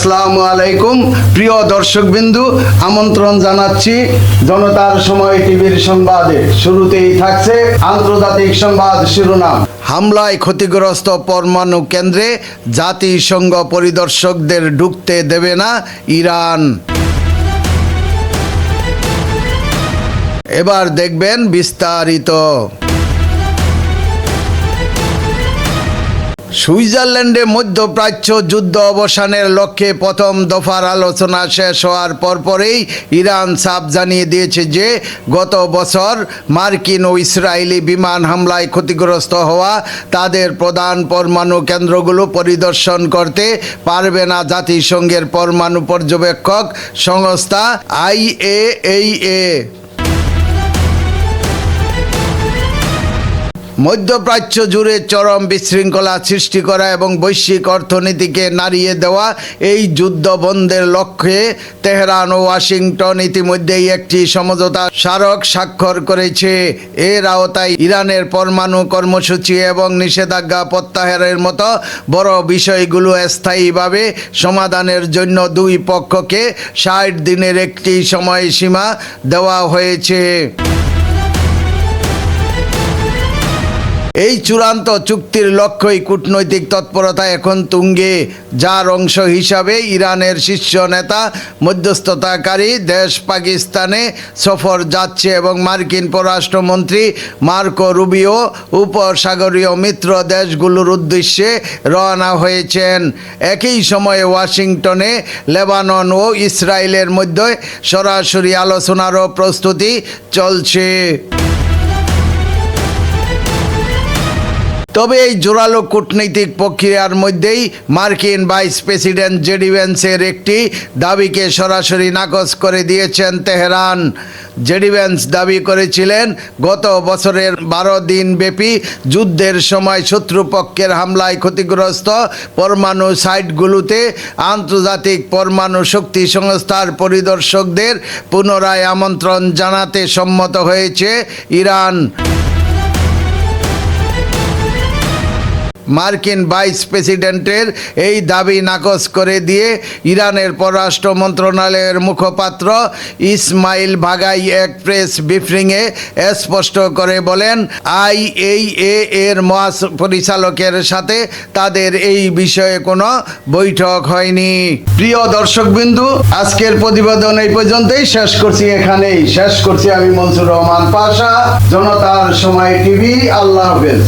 আসসালামু আলাইকুম প্রিয় দর্শকবিন্দু, আমন্ত্রণ জানাচ্ছি জনতার সময় টিভির সংবাদে। শুরুতেই থাকছে আন্তর্জাতিক সংবাদ শিরোনাম। হামলায় ক্ষতিগ্রস্ত পরমাণু কেন্দ্রে জাতিসংঘ পরিদর্শকদের ঢুকতে দেবে না ইরান। এবার দেখবেন বিস্তারিত। সুইজারল্যান্ডে মধ্যপ্রাচ্য যুদ্ধ অবসানের লক্ষ্যে প্রথম দফার আলোচনা শেষ হওয়ার পরপরেই ইরান চাপ জানিয়ে দিয়েছে যে গত বছর মার্কিন ও ইসরায়েলি বিমান হামলায় ক্ষতিগ্রস্ত হওয়া তাদের প্রধান পরমাণু কেন্দ্রগুলো পরিদর্শন করতে পারবে না জাতিসংঘের পরমাণু পর্যবেক্ষক সংস্থা IAEA। মধ্যপ্রাচ্য জুড়ে চরম বিশৃঙ্খলা সৃষ্টি করা এবং বৈশ্বিক অর্থনীতিকে নাড়িয়ে দেওয়া এই যুদ্ধ বন্ধের লক্ষ্যে তেহরান ও ওয়াশিংটন ইতিমধ্যেই একটি সমঝোতা স্মারক স্বাক্ষর করেছে। এর আওতায় ইরানের পরমাণু কর্মসূচি এবং নিষেধাজ্ঞা প্রত্যাহারের মতো বড় বিষয়গুলো স্থায়ীভাবে সমাধানের জন্য দুই পক্ষকে 60 দিনের একটি সময়সীমা দেওয়া হয়েছে। এই চূড়ান্ত চুক্তির লক্ষ্যই কূটনৈতিক তৎপরতা এখন তুঙ্গে, যার অংশ হিসাবে ইরানের শীর্ষ নেতা মধ্যস্থতাকারী দেশ পাকিস্তানে সফর যাচ্ছে এবং মার্কিন পররাষ্ট্রমন্ত্রী মার্কো রুবিও উপসাগরীয় মিত্র দেশগুলোর উদ্দেশ্যে রওনা হয়েছেন। একই সময়ে ওয়াশিংটনে লেবানন ও ইসরায়েলের মধ্যে সরাসরি আলোচনারও প্রস্তুতি চলছে। তবে এই জোরালো কূটনৈতিক প্রক্রিয়ার মধ্যেই মার্কিন ভাইস প্রেসিডেন্ট জেডি ভ্যান্সের একটি দাবিকে সরাসরি নাকচ করে দিয়েছেন তেহরান। জেডি ভ্যান্স দাবি করেছিলেন গত বছরের 12 দিন ব্যাপী যুদ্ধের সময় শত্রুপক্ষের হামলায় ক্ষতিগ্রস্ত পরমাণু সাইটগুলোতে আন্তর্জাতিক পরমাণু শক্তি সংস্থার পরিদর্শকদের পুনরায় আমন্ত্রণ জানাতে সম্মত হয়েছে ইরান। মার্কিন ভাইস প্রেসিডেন্টের এই দাবি নাকচ করে দিয়ে ইরানের পররাষ্ট্র মন্ত্রণালয়ের মুখপাত্র ইসমাইল বাঘাই এক প্রেস ব্রিফিংয়ে স্পষ্ট করে বলেন, IAEA এর মহাপরিচালকের সাথে তাদের এই বিষয়ে কোনো বৈঠক হয়নি। প্রিয় দর্শকবিন্দু, আজকের প্রতিবেদন এই পর্যন্তই এখানেই শেষ করছি। আমি মনসুর রহমান পাশা, জনতার সময় টিভি। আল্লাহ হাফেজ।